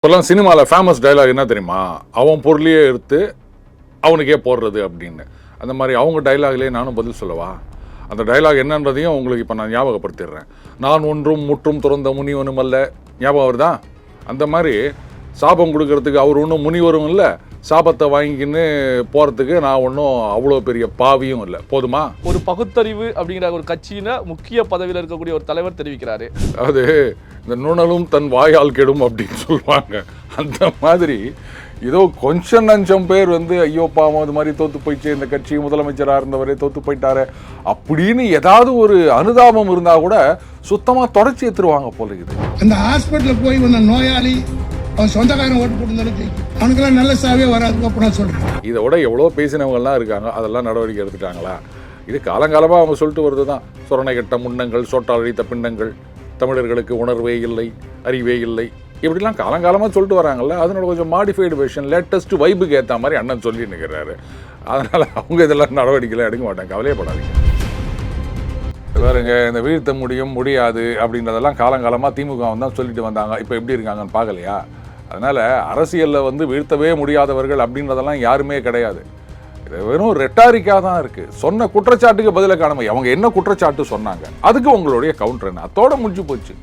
இப்போல்லாம் சினிமாவில் famous dialogue என்ன தெரியுமா? அவன் பொருளையே எடுத்து அவனுக்கே போடுறது அப்படின்னு. அந்த மாதிரி அவங்க டைலாக்லேயே நானும் பதில் சொல்லவா? அந்த டைலாக் என்னன்றதையும் உங்களுக்கு இப்போ நான் ஞாபகப்படுத்திடுறேன். நான் ஒன்றும் முற்றும் துறந்த முனிவனும் அல்ல. ஞாபகம் வருதா? அந்த மாதிரி சாபம் கொடுக்கறதுக்கு அவர் ஒன்றும் முனிவரும் இல்லை, சாபத்தை வாங்கிக்கின்னு போகிறதுக்கு நான் ஒன்றும் அவ்வளோ பெரிய பாவியும் இல்லை. போதுமா? ஒரு பகுத்தறிவு அப்படிங்கிற ஒரு கட்சியின முக்கிய பதவியில் இருக்கக்கூடிய ஒரு தலைவர் தெரிவிக்கிறாரு. அதாவது இந்த நுணலும் தன் வாயால் கெடும் அப்படின்னு சொல்லுவாங்க. அந்த மாதிரி ஏதோ கொஞ்சம் நஞ்சம் பேர் ஐயோ பாவம் அது மாதிரி தோத்து போயிடுச்சு, இந்த கட்சி முதலமைச்சராக இருந்தவரே தோத்து போயிட்டாரு அப்படின்னு ஏதாவது ஒரு அனுதாபம் இருந்தா கூட சுத்தமா தொடச்சி எடுத்துருவாங்க போல இருக்குது. அந்த ஹாஸ்பிட்டலில் போய் வந்த நோயாளி அவன் சொந்தக்காரன் ஓட்டு போட்டு அவனுக்கெல்லாம் நல்ல சாவே வராது அப்படின்னு சொல்றேன். இதை விட எவ்வளோ பேசினவங்கலாம் இருக்காங்க, அதெல்லாம் நடவடிக்கை எடுத்துட்டாங்களா? இது காலங்காலமாக அவங்க சொல்லிட்டு வருது தான். சொரணை கட்ட முன்னங்கள், சோட்டால் அழித்த பின்னங்கள், தமிழர்களுக்கு உணர்வே இல்லை, அறிவே இல்லை, இப்படிலாம் காலங்காலமாக சொல்லிட்டு வராங்கல்ல. அதனோட கொஞ்சம் மாடிஃபைடு வெர்ஷன், லேட்டஸ்ட் வைப்புக்கு ஏற்ற மாதிரி அண்ணன் சொல்லி நிற்கிறாரு. அதனால் அவங்க இதெல்லாம் நடவடிக்கைலாம் எடுக்க மாட்டாங்க, கவலையப்படாதீங்க. பாருங்க, இந்த வீழ்த்த முடியாது அப்படின்றதெல்லாம் காலங்காலமாக திமுக தான் சொல்லிட்டு வந்தாங்க. இப்போ எப்படி இருக்காங்கன்னு பார்க்கலையா? அதனால் அரசியலில் வீழ்த்தவே முடியாதவர்கள் அப்படின்றதெல்லாம் யாருமே கிடையாது. இது வெறும் ரெட்டாரிக்காக தான் இருக்குது. சொன்ன குற்றச்சாட்டுக்கு பதிலை காணாம அவங்க என்ன குற்றச்சாட்டு சொன்னாங்க, அதுக்கு உங்களுடைய கவுண்டர் என்ன, அதோட முடிஞ்சு போச்சு.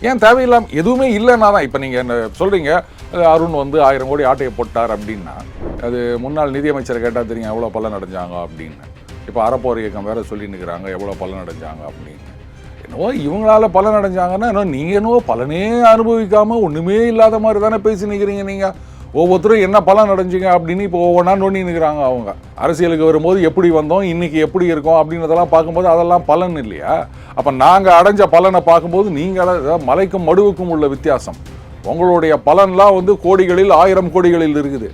ஏன் தேவையில்லாமல் எதுவுமே இல்லைன்னா தான் இப்போ நீங்கள் என்ன சொல்கிறீங்க, அருண் 1000 கோடி ஆட்டையை போட்டார் அப்படின்னா, அது முன்னாள் நிதியமைச்சரை கேட்டால் தெரியும் எவ்வளோ பலன் அடைஞ்சாங்க அப்படின்னு. இப்போ அறப்போர் இயக்கம் வேறு சொல்லி நிற்கிறாங்க எவ்வளோ பலன் அடைஞ்சாங்க அப்படின்னு. என்னவோ இவங்களால பலன் அடைஞ்சாங்கன்னா நீங்கள் என்னவோ பலனே அனுபவிக்காமல் ஒன்றுமே இல்லாத மாதிரி தானே பேசி நிற்கிறீங்க. நீங்கள் ஒவ்வொருத்தரும் என்ன பலன் அடைஞ்சிங்க அப்படின்னு இப்போ ஒவ்வொன்றா நோண்டி நிற்கிறாங்க. அவங்க அரசியலுக்கு வரும்போது எப்படி வந்தோம், இன்றைக்கி எப்படி இருக்கோம் அப்படின்றதெல்லாம் பார்க்கும்போது அதெல்லாம் பலன் இல்லையா? அப்போ நாங்கள் அடைஞ்ச பலனை பார்க்கும்போது நீங்கள் மலைக்கும் மடுவுக்கும் உள்ள வித்தியாசம். உங்களுடைய பலன்லாம் கோடிகளில் 1000 கோடிகளில் இருக்குது.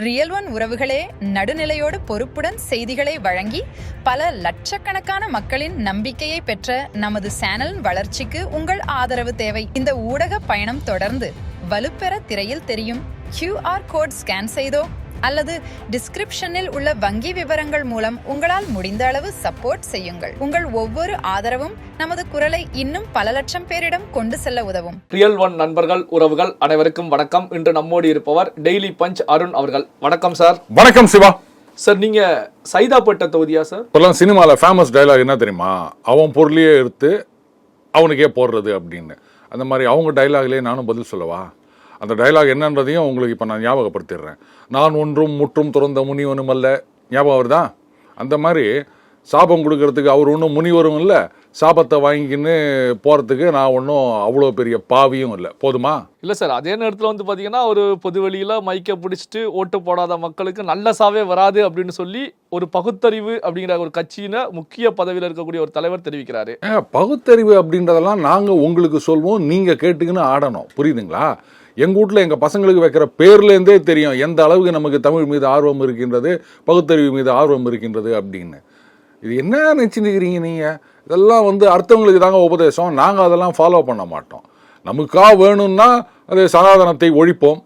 ரியல் ஒன் உறவுகளே, நடுநிலையோடு பொறுப்புடன் செய்திகளை வழங்கி பல லட்சக்கணக்கான மக்களின் நம்பிக்கையை பெற்ற நமது சேனல் வளர்ச்சிக்கு உங்கள் ஆதரவு தேவை. இந்த ஊடக பயணம் தொடர்ந்து வலுப்பெற திரையில் தெரியும் QR கோட் ஸ்கேன் செய்தோ அல்லது டிஸ்கிரிப்ஷனில் உள்ள வங்கி விவரங்கள் மூலம் உங்களால் முடிந்த அளவு சப்போர்ட் செய்யுங்கள். உங்கள் ஒவ்வொரு ஆதரவும் நமது குரலை இன்னும் பல லட்சம் பேரிடம் கொண்டு செல்ல உதவும். ரியல் ஒன் நண்பர்கள், உறவுகள் அனைவருக்கும் வணக்கம். இன்று நம்மோடு இருப்பவர் டெய்லி பஞ்ச் அருண் அவர்கள். வணக்கம் சார். வணக்கம் சிவா சார். நீங்க சைதாப்பேட்டை தொகுதியா சார்? இப்போல்லாம் சினிமாவில் ஃபேமஸ் டைலாக் என்ன தெரியுமா? அவன் பொருளையே எடுத்து அவனுக்கே போடுறது அப்படின்னு. அந்த மாதிரி அவங்க டைலாக்லேயே நானும் பதில் சொல்லவா? அந்த டைலாக் என்னன்றதையும் உங்களுக்கு இப்போ நான் ஞாபகப்படுத்திடுறேன். நான் ஒன்றும் முற்றும் துறந்த முனிவனும் அல்ல. ஞாபகம் வருதா? அந்த மாதிரி சாபம் கொடுக்கறதுக்கு அவர் ஒன்றும் முனிவரும் இல்லை, சாபத்தை வாங்கிக்கின்னு போகிறதுக்கு நான் ஒன்றும் அவ்வளோ பெரிய பாவியும் இல்லை. போதுமா? இல்லை சார், அதே நேரத்தில் பார்த்தீங்கன்னா ஒரு பொது வெளியில் மைக்கை பிடிச்சிட்டு ஓட்டு போடாத மக்களுக்கு நல்ல சாவே வராது அப்படின்னு சொல்லி ஒரு பகுத்தறிவு அப்படிங்கிற ஒரு கட்சியின முக்கிய பதவியில் இருக்கக்கூடிய ஒரு தலைவர் தெரிவிக்கிறாரு. பகுத்தறிவு அப்படின்றதெல்லாம் நாங்கள் உங்களுக்கு சொல்வோம், நீங்கள் கேட்டுக்கின்னு ஆடணும். புரியுதுங்களா? எங்கள் வீட்டில் எங்கள் பசங்களுக்கு வைக்கிற பேர்லேருந்தே தெரியும் எந்த அளவுக்கு நமக்கு தமிழ் மீது ஆர்வம் இருக்கின்றது, பகுத்தறிவு மீது ஆர்வம் இருக்கின்றது அப்படின்னு. இது என்ன நினச்சிருக்கிறீங்க நீங்கள்? இதெல்லாம் அடுத்தவங்களுக்கு தாங்க உபதேசம். நாங்கள் அதெல்லாம் ஃபாலோ பண்ண மாட்டோம். நமக்கா வேணும்னா அது சனாதனத்தை ஒழிப்போம்,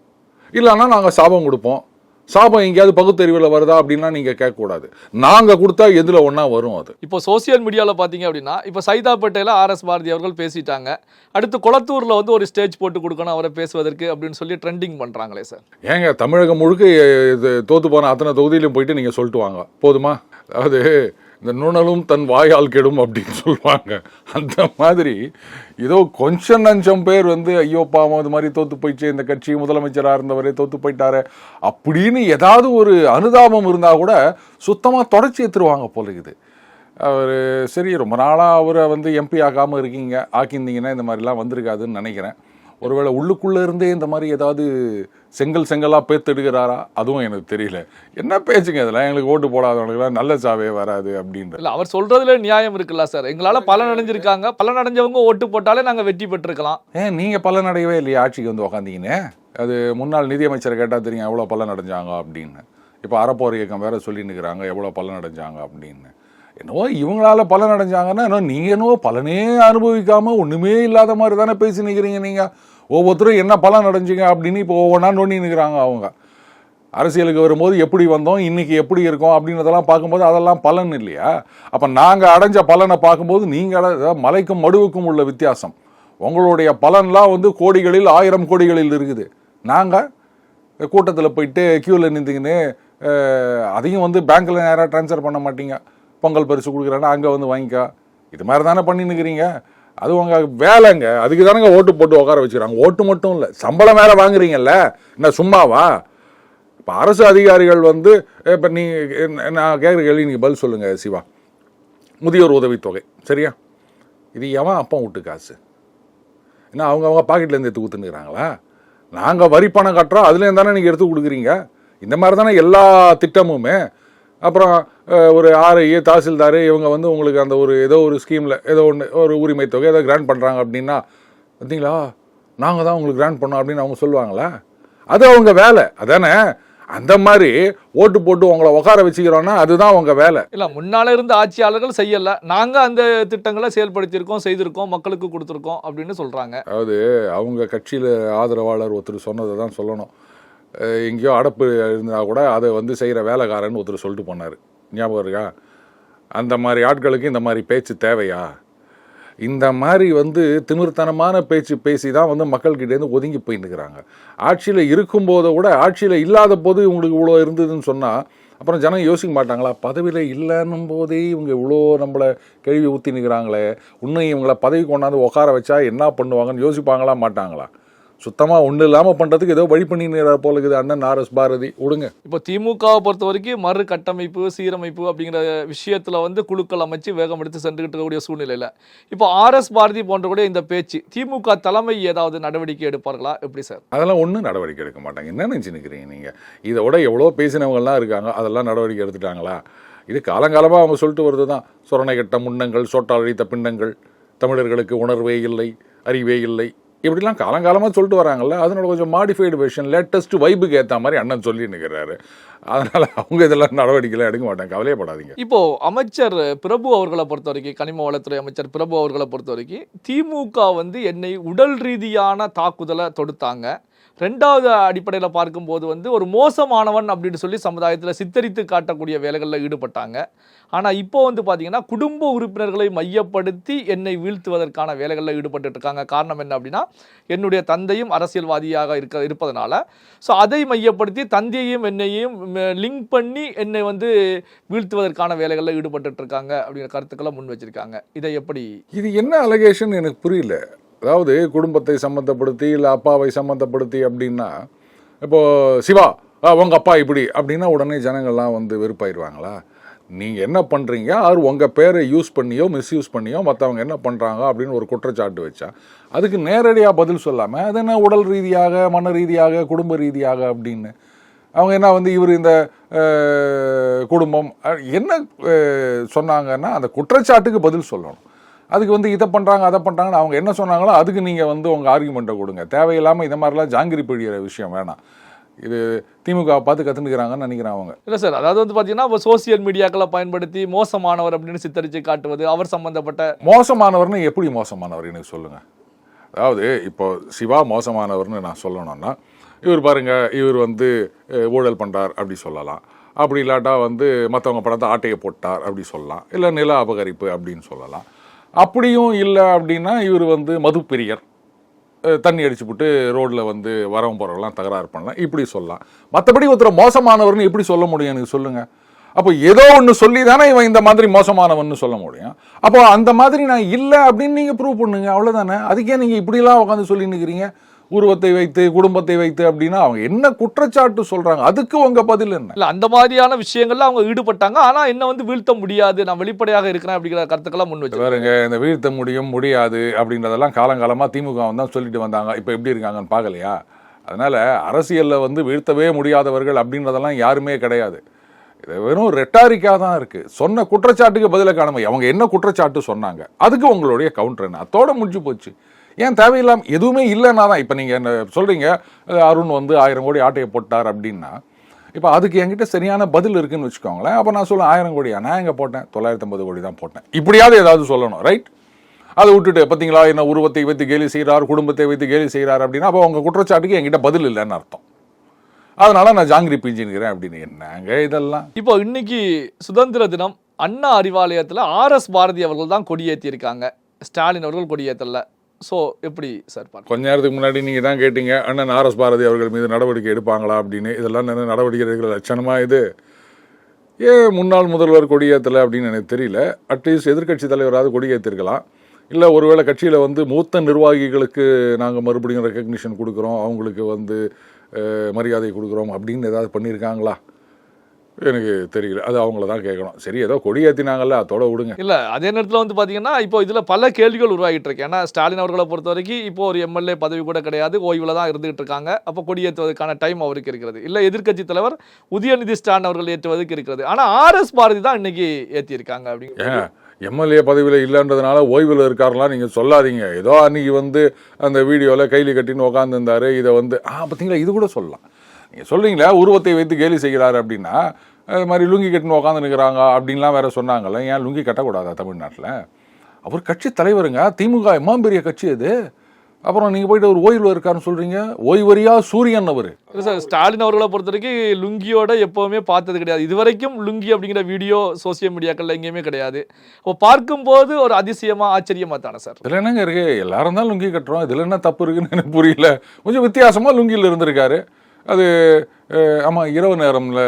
இல்லைன்னா நாங்கள் சாபம் கொடுப்போம். சாபம் எங்கேயாவது பகுத்தறிவில் வருதா அப்படின்னா நீங்கள் கேட்கக்கூடாது. நாங்கள் கொடுத்தா எதில் ஒன்றா வரும். அது இப்போ சோசியல் மீடியாவில் பார்த்தீங்க அப்படின்னா, இப்போ சைதாப்பேட்டையில் RS பாரதி அவர்கள் பேசிட்டாங்க. அடுத்து கொளத்தூரில் ஒரு ஸ்டேஜ் போட்டு கொடுக்கணும் அவரை பேசுவதற்கு அப்படின்னு சொல்லி ட்ரெண்டிங் பண்ணுறாங்களே சார். ஏங்க, தமிழகம் முழுக்க தோற்று போன அத்தனை தொகுதியிலும் போயிட்டு நீங்கள் சொல்லிட்டு வாங்க, போதுமா? அதாவது இந்த நுணலும் தன் வாயால் கெடும் அப்படின்னு சொல்லுவாங்க. அந்த மாதிரி ஏதோ கொஞ்சம் நஞ்சம் பேர் ஐயோ பாவம் அது மாதிரி தோற்று போயிடுச்சு, இந்த கட்சி முதலமைச்சராக இருந்தவரே தோற்று போயிட்டாரு அப்படின்னு ஏதாவது ஒரு அனுதாபம் இருந்தால் கூட சுத்தமாக தொடச்சி எடுத்துருவாங்க போல இருக்குது. அவர் சரி, ரொம்ப நாளாக அவரை MP ஆக்காமல் ஆக்கியிருந்தீங்கன்னா இந்த மாதிரிலாம் வந்திருக்காதுன்னு நினைக்கிறேன். ஒருவேளை உள்ளுக்குள்ளே இருந்தே இந்த மாதிரி ஏதாவது செங்கலாக பேத்து எடுக்கிறாரா, அதுவும் எனக்கு தெரியல. என்ன பேச்சுங்க இதெல்லாம்? எங்களுக்கு ஓட்டு போடாதவங்களுக்குலாம் நல்ல சாவே வராது அப்படின்ற. இல்லை, அவர் சொல்றதுல நியாயம் இருக்குல்ல சார். எங்களால் பலன் அடைஞ்சிருக்காங்க, பலன் அடைஞ்சவங்க ஓட்டு போட்டாலே நாங்கள் வெற்றி பெற்றிருக்கலாம். நீங்கள் பலன் அடையவே இல்லையா ஆட்சிக்கு உக்காந்தீங்கன்னு? அது முன்னாள் நிதியமைச்சரை கேட்டால் தெரியும் எவ்வளோ பலன் அடைஞ்சாங்க அப்படின்னு. இப்போ அறப்போர் இயக்கம் வேறு சொல்லி நிற்கிறாங்க எவ்வளோ பலன் அடைஞ்சாங்க அப்படின்னு. என்னவோ இவங்களால பலன் அடைஞ்சாங்கன்னா நீங்கள் என்னவோ பலனே அனுபவிக்காமல் ஒன்றுமே இல்லாத மாதிரி தானே பேசி நிற்கிறீங்க. நீங்கள் ஒவ்வொருத்தரும் என்ன பலன் அடைஞ்சிங்க அப்படின்னு இப்போ ஒவ்வொன்றா நோண்டி நிற்கிறாங்க. அவங்க அரசியலுக்கு வரும்போது எப்படி வந்தோம், இன்னைக்கு எப்படி இருக்கோம் அப்படின்றதெல்லாம் பார்க்கும்போது அதெல்லாம் பலன் இல்லையா? அப்போ நாங்கள் அடைஞ்ச பலனை பார்க்கும்போது நீங்கள் மலைக்கும் மடுவுக்கும் உள்ள வித்தியாசம். உங்களுடைய பலன்லாம் வந்து கோடிகளில் 1000 கோடிகளில் இருக்குது. நாங்கள் கூட்டத்தில் போயிட்டு க்யூவில் நின்றுக்கின்னு அதையும் வந்து பேங்க்கில் நேராக ட்ரான்ஸ்ஃபர் பண்ண மாட்டீங்க. பொங்கல் பரிசு கொடுக்குறேன்னா அங்கே வந்து வாங்கிக்கா, இது மாதிரி தானே பண்ணின்னுக்கிறீங்க. அது உங்கள் வேலைங்க. அதுக்கு தானங்க ஓட்டு போட்டு உட்கார வச்சுக்கிறாங்க. ஓட்டு மட்டும் இல்லை, சம்பளம் வேலை வாங்குறீங்கல்ல, என்ன சும்மாவா? இப்போ அரசு அதிகாரிகள் வந்து இப்போ நான் கேட்குற கேள்வி நீங்கள் பதில் சொல்லுங்கள் சிவா. முதியோர் உதவித்தொகை சரியா? இது எவன் அப்பா விட்டு காசு? ஏன்னா அவங்க பாக்கெட்லேருந்து எடுத்து கொடுத்துன்னுக்குறாங்களா? நாங்கள் வரி பணம் கட்டுறோம், அதுலேருந்து தானே நீங்கள் எடுத்து கொடுக்குறீங்க. இந்த மாதிரி தானே எல்லா திட்டமுமே. அப்புறம் ஒரு ஆர்ஐ தாசில்தார் இவங்க வந்து உங்களுக்கு அந்த ஒரு ஏதோ ஒரு ஸ்கீமில் ஏதோ ஒன்று ஒரு உரிமை தொகை ஏதோ கிராண்ட் பண்ணுறாங்க அப்படின்னா பார்த்தீங்களா நாங்கள் தான் உங்களுக்கு கிராண்ட் பண்ணோம் அப்படின்னு அவங்க சொல்லுவாங்களா? அது அவங்க வேலை அதானே. அந்த மாதிரி ஓட்டு போட்டு உங்களை உட்கார வச்சுக்கிறோன்னா அதுதான் உங்க வேலை. இல்ல முன்னால இருந்த ஆட்சியாளர்கள் செய்யல, நாங்க அந்த திட்டங்களை செயல்படுத்தியிருக்கோம், செய்திருக்கோம், மக்களுக்கு கொடுத்துருக்கோம் அப்படின்னு சொல்றாங்க. அதாவது அவங்க கட்சியில ஆதரவாளர் ஒருத்தர் சொன்னதை தான் சொல்லணும். எங்கேயோ அடப்பு இருந்தா கூட அதை வந்து செய்யற வேலைக்காரன்னு ஒருத்தர் சொல்லிட்டு போனாரு, ஞாபகம் இருக்கா? அந்த மாதிரி ஆட்களுக்கு இந்த மாதிரி பேச்சு தேவையா? இந்த மாதிரி வந்து திமிர்த்தனமான பேச்சு பேசி தான் வந்து மக்கள்கிட்டேருந்து ஒதுங்கி போயின்னுக்கிறாங்க. ஆட்சியில் இருக்கும்போதை விட ஆட்சியில் இல்லாத போது இவங்களுக்கு இவ்வளோ இருந்ததுன்னு சொன்னால் அப்புறம் ஜனம் யோசிக்க மாட்டாங்களா? பதவியில் இல்லைன்னும் போதே இவங்க இவ்வளோ நம்மளை கேள்வி ஊற்றி நிற்கிறாங்களே, இன்னும் இவங்கள பதவி கொண்டாந்து உட்கார வச்சா என்ன பண்ணுவாங்கன்னு யோசிப்பாங்களா மாட்டாங்களா? சுத்தமாக ஒன்றும் இல்லாமல் பண்ணுறதுக்கு ஏதோ வழி பண்ணி போல இருக்குது அண்ணன் ஆர்எஸ் பாரதி. விடுங்க. இப்போ திமுகவை பொறுத்த வரைக்கும் மறு கட்டமைப்பு சீரமைப்பு அப்படிங்கிற விஷயத்தில் வந்து குழுக்கள் அமைச்சு வேகம் எடுத்து சென்றுகிட்டு இருக்கக்கூடிய சூழ்நிலையில் இப்போ ஆர்எஸ் பாரதி போன்ற கூட இந்த பேச்சு திமுக தலைமை ஏதாவது நடவடிக்கை எடுப்பார்களா? எப்படி சார்? அதெல்லாம் ஒன்றும் நடவடிக்கை எடுக்க மாட்டாங்க. என்ன நினச்சி நிற்கிறீங்க நீங்கள்? இதை விட எவ்வளோ பேசினவங்கலாம் இருக்காங்க, அதெல்லாம் நடவடிக்கை எடுத்துட்டாங்களா? இது காலங்காலமாக அவங்க சொல்லிட்டு வருது தான். சொரணை கட்ட முன்னங்கள், சோட்டால் அழித்த பின்னங்கள், தமிழர்களுக்கு உணர்வே இல்லை, அறிவே இல்லை, இப்படிலாம் காலங்காலமாக சொல்லிட்டு வராங்கல்ல. அதனோட கொஞ்சம் மாடிஃபைடு வெர்ஷன் லேட்டஸ்ட் வைபுக்கு ஏற்ற மாதிரி அண்ணன் சொல்லி நிற்கிறாரு. அதனால் அவங்க இதெல்லாம் நடவடிக்கைலாம் எடுக்க மாட்டாங்க, கவலையப்படாதீங்க. இப்போ அமைச்சர் பிரபு அவர்களை பொறுத்த வரைக்கும், கனிம வளத்துறை அமைச்சர் பிரபு அவர்களை பொறுத்த வரைக்கும் திமுக வந்து என்னை உடல் ரீதியான தாக்குதலை தொடுத்தாங்க, ரெண்டாவது அடிப்படையில் பார்க்கும்போது வந்து ஒரு மோசமானவன் அப்படின்னு சொல்லி சமுதாயத்தில் சித்தரித்து காட்டக்கூடிய வேலைகளில் ஈடுபட்டாங்க. ஆனால் இப்போ வந்து பார்த்தீங்கன்னா குடும்ப உறுப்பினர்களை மையப்படுத்தி என்னை வீழ்த்துவதற்கான வேலைகளில் ஈடுபட்டு இருக்காங்க. காரணம் என்ன அப்படின்னா என்னுடைய தந்தையும் அரசியல்வாதியாக இருப்பதனால ஸோ அதை மையப்படுத்தி தந்தையையும் என்னையும் லிங்க் பண்ணி என்னை வந்து வீழ்த்துவதற்கான வேலைகளில் ஈடுபட்டு இருக்காங்க அப்படிங்கிற கருத்துக்களை முன் வச்சிருக்காங்க. இதை எப்படி? இது என்ன அலிகேஷன் எனக்கு புரியல. அதாவது குடும்பத்தை சம்மந்தப்படுத்தி இல்லை அப்பாவை சம்மந்தப்படுத்தி அப்படின்னா, இப்போது சிவா உங்கள் அப்பா இப்படி அப்படின்னா உடனே ஜனங்கள்லாம் வந்து வெறுப்பாயிருவாங்களா? நீங்கள் என்ன பண்ணுறீங்க, அவர் உங்கள் பேரை யூஸ் பண்ணியோ மிஸ்யூஸ் பண்ணியோ மற்றவங்க என்ன பண்ணுறாங்க அப்படின்னு ஒரு குற்றச்சாட்டு வச்சா அதுக்கு நேரடியாக பதில் சொல்லாமல் அது என்ன உடல் ரீதியாக, மன ரீதியாக, குடும்ப ரீதியாக அப்படின்னு அவங்க என்ன வந்து இவர் இந்த குடும்பம் என்ன சொன்னாங்கன்னா அந்த குற்றச்சாட்டுக்கு பதில் சொல்லணும். அதுக்கு வந்து இதை பண்ணுறாங்க அதை பண்ணுறாங்கன்னு அவங்க என்ன சொன்னாங்களோ அதுக்கு நீங்கள் வந்து உங்கள் ஆர்குமெண்ட்டை கொடுங்க. தேவையில்லாமல் இந்த மாதிரிலாம் ஜாங்கிரி பிழிகிற விஷயம் வேணாம். இது திமுக பார்த்து கற்றுனுக்கிறாங்கன்னு நினைக்கிறேன் அவங்க. இல்லை சார், அதாவது வந்து பார்த்தீங்கன்னா இப்போ சோசியல் மீடியாக்களை பயன்படுத்தி மோசமானவர் அப்படின்னு சித்தரித்து காட்டுவது, அவர் சம்மந்தப்பட்ட மோசமானவர்னு எப்படி மோசமானவர் எனக்கு சொல்லுங்கள். அதாவது இப்போ சிவா மோசமானவர்னு நான் சொல்லணும்னா இவர் பாருங்கள் இவர் வந்து ஊழல் பண்ணுறார் அப்படி சொல்லலாம், அப்படி இல்லாட்டா வந்து மற்றவங்க படத்தை ஆட்டையை போட்டார் அப்படி சொல்லலாம், இல்லை நில அபகரிப்பு அப்படின்னு சொல்லலாம். அப்படியும் இல்லை அப்படின்னா இவர் வந்து மது பிரியர், தண்ணி அடிச்சுப்புட்டு ரோட்டில் வந்து வரவும் போகிறவங்களாம் தகராறு பண்ணலாம் இப்படி சொல்லலாம். மற்றபடி ஒருத்தர் மோசமானவர்னு எப்படி சொல்ல முடியும் எனக்கு சொல்லுங்கள். அப்போ ஏதோ ஒன்று சொல்லி தானே இவன் இந்த மாதிரி மோசமானவன்னு சொல்ல முடியும். அப்போ அந்த மாதிரி நான் இல்லை அப்படின்னு நீங்கள் ப்ரூவ் பண்ணுங்க, அவ்வளோதானே. அதுக்கே நீங்கள் இப்படிலாம் உட்காந்து சொல்லி நிற்கிறீங்க, உருவத்தை வைத்து குடும்பத்தை வைத்து அப்படின்னா அவங்க என்ன குற்றச்சாட்டு சொல்றாங்க, அதுக்கு உங்க பதில் என்ன? இல்ல அந்த மாதிரியான விஷயங்கள்ல அவங்க ஈடுபட்டாங்க. ஆனா என்ன வந்து வீழ்த்த முடியாது, நான் வெளிப்படையாக இருக்கிறேன் அப்படிங்கிற கருத்துக்கெல்லாம் முன் வச்சு பாருங்க. இந்த வீழ்த்த முடியாது அப்படின்றதெல்லாம் காலங்காலமா திமுக தான் சொல்லிட்டு வந்தாங்க. இப்ப எப்படி இருக்காங்கன்னு பார்க்கலையா? அதனால அரசியல்ல வந்து வீழ்த்தவே முடியாதவர்கள் அப்படின்றதெல்லாம் யாருமே கிடையாது. இது வெறும் ரெட்டாரிக்கா தான் இருக்கு. சொன்ன குற்றச்சாட்டுக்கு பதில காணாம அவங்க என்ன குற்றச்சாட்டு சொன்னாங்க, அதுக்கு உங்களுடைய கவுண்டர் என்ன, அதோட முடிஞ்சு போச்சு. ஏன் தேவையில்லாம எதுவுமே இல்லைன்னா தான் இப்போ நீங்கள் என்ன சொல்கிறீங்க, அருண் வந்து 1000 கோடி ஆட்டையை போட்டார் அப்படின்னா இப்போ அதுக்கு என்கிட்ட சரியான பதில் இருக்குன்னு வச்சுக்கோங்களேன். அப்போ நான் சொல்லுவேன் 1000 கோடியா, நான் எங்கே போட்டேன் 950 கோடி தான் போட்டேன், இப்படியாவது ஏதாவது சொல்லணும், ரைட்? அதை விட்டுட்டு பார்த்தீங்களா என்ன உருவத்தை வைத்து கேலி செய்கிறார், குடும்பத்தை வைத்து கேலி செய்கிறார் அப்படின்னா அப்போ அவங்க குற்றச்சாட்டுக்கு என்கிட்ட பதில் இல்லைன்னு அர்த்தம். அதனால நான் ஜாங்கிரி பிஞ்சின்கிறேன் அப்படின்னு. என்னங்க இதெல்லாம்? இப்போ இன்னைக்கு சுதந்திர தினம், அண்ணா அறிவாலயத்தில் ஆர்எஸ் பாரதி அவர்கள் தான் கொடியேற்றி இருக்காங்க, ஸ்டாலின் அவர்கள் கொடியேற்றல. ஸோ எப்படி சார் பார்க்க? கொஞ்ச நேரத்துக்கு முன்னாடி நீங்கள் தான் கேட்டீங்க அண்ணன் ஆர்எஸ் பாரதி அவர்கள் மீது நடவடிக்கை எடுப்பாங்களா அப்படின்னு. இதெல்லாம் என்ன நடவடிக்கை எடுக்கிற லட்சணமா இது? ஏன் முன்னாள் முதல்வர் கொடியேற்றலை அப்படின்னு எனக்கு தெரியல. அட்லீஸ்ட் எதிர்க்கட்சி தலைவராவது கொடியேற்றிருக்கலாம். இல்லை ஒருவேளை கட்சியில் வந்து மூத்த நிர்வாகிகளுக்கு நாங்கள் மறுபடியும் ரெக்கக்னிஷன் கொடுக்குறோம், அவங்களுக்கு வந்து மரியாதை கொடுக்குறோம் அப்படின்னு ஏதாவது பண்ணியிருக்காங்களா எனக்கு தெரியல. அது அவங்கள தான் கேட்கணும். சரி ஏதோ கொடி ஏற்றினாங்கல்ல, அதோட விடுங்க. இல்லை, அதே நேரத்தில் வந்து பார்த்தீங்கன்னா இப்போ இதில் பல கேள்விகள் உருவாகிட்டு இருக்கு. ஏன்னா ஸ்டாலின் அவர்களை பொறுத்த வரைக்கும் இப்போ ஒரு எம்எல்ஏ பதவி கூட கிடையாது, ஓய்வில் தான் இருந்துகிட்டு இருக்காங்க. அப்போ கொடி ஏற்றுவதற்கான டைம் அவருக்கு இருக்கிறது. இல்லை எதிர்க்கட்சி தலைவர் உதயநிதி ஸ்டாலின் அவர்கள் ஏற்றுவதற்கு இருக்கிறது. ஆனால் ஆர்எஸ் பாரதி தான் இன்னைக்கு ஏற்றியிருக்காங்க. அப்படிங்க எம்எல்ஏ பதவியில் இல்லைன்றதுனால ஓய்வில் இருக்காருலாம் நீங்கள் சொல்லாதீங்க. ஏதோ அன்றைக்கி வந்து அந்த வீடியோவில் கையில் கட்டின்னு உட்காந்துருந்தாரு. இதை வந்து பார்த்தீங்களா, இது கூட சொல்லலாம். நீங்கள் சொல்கிறீங்களா உருவத்தை வைத்து கேலி செய்கிறாரு அப்படின்னா, அது மாதிரி லுங்கி கட்டின்னு உட்காந்து நிற்கிறாங்க அப்படின்லாம் வேற சொன்னாங்கல்ல. ஏன் லுங்கி கட்டக்கூடாதா தமிழ்நாட்டில்? அவர் கட்சி தலைவருங்க, திமுக எம்மாம் பெரிய கட்சி அது. அப்புறம் நீங்கள் போயிட்டு ஒரு ஓய்வில் இருக்காருன்னு சொல்கிறீங்க. ஓய்வரியா சூரியன் அவர். சார் ஸ்டாலின் அவர்களை பொறுத்த வரைக்கும் லுங்கியோட எப்போவுமே பார்த்தது கிடையாது. இது வரைக்கும் லுங்கி அப்படிங்கிற வீடியோ சோசியல் மீடியாக்களில் எங்கேயுமே கிடையாது. அப்போ பார்க்கும்போது ஒரு அதிசயமாக ஆச்சரியமாக தானே சார்? இதில் என்னங்க இருக்கு? எல்லாரும் தான் லுங்கி கட்டுறோம், இதில் என்ன தப்பு இருக்குன்னு எனக்கு புரியல. கொஞ்சம் வித்தியாசமாக லுங்கியில் இருந்திருக்காரு. அது ஆமாம் இரவு நேரம்ல,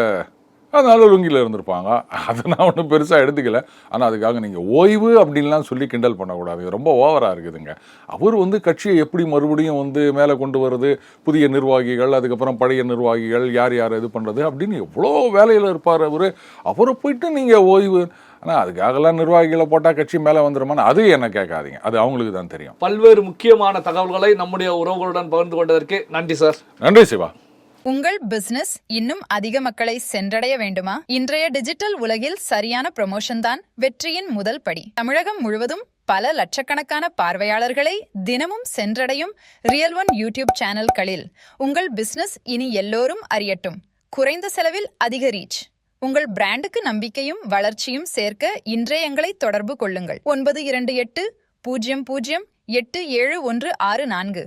அதனால லுங்கியில் இருந்திருப்பாங்க. அதை நான் ஒன்றும் பெருசாக எடுத்துக்கல. ஆனால் அதுக்காக நீங்கள் ஓய்வு அப்படின்லாம் சொல்லி கிண்டல் பண்ணக்கூடாது. ரொம்ப ஓவராக இருக்குதுங்க. அவர் வந்து கட்சியை எப்படி மறுபடியும் வந்து மேலே கொண்டு வருது, புதிய நிர்வாகிகள், அதுக்கப்புறம் பழைய நிர்வாகிகள், யார் யார் இது பண்ணுறது அப்படின்னு எவ்வளோ வேலையில் இருப்பார் அவர். அவரை போயிட்டு நீங்கள் ஓய்வு, ஆனால் அதுக்காகலாம் நிர்வாகிகளை போட்டால் கட்சி மேலே வந்துடுமான்னு அது என்ன கேட்காதீங்க. அது அவங்களுக்கு தான் தெரியும். பல்வேறு முக்கியமான தகவல்களை நம்முடைய உறவுகளுடன் பகிர்ந்து கொண்டதற்கு நன்றி சார். நன்றி சிவா. உங்கள் பிசினஸ் இன்னும் அதிக மக்களை சென்றடைய வேண்டுமா? இன்றைய டிஜிட்டல் உலகில் சரியான ப்ரமோஷன் தான் வெற்றியின் முதல் படி. தமிழகம் முழுவதும் பல லட்சக்கணக்கான பார்வையாளர்களை தினமும் சென்றடையும் ரியல் ஒன் யூடியூப் சேனல்களில் உங்கள் பிசினஸ் இனி எல்லோரும் அறியட்டும். குறைந்த செலவில் அதிக ரீச். உங்கள் பிராண்டுக்கு நம்பிக்கையும் வளர்ச்சியும் சேர்க்க இன்றே எங்களை தொடர்பு கொள்ளுங்கள். 9280087164.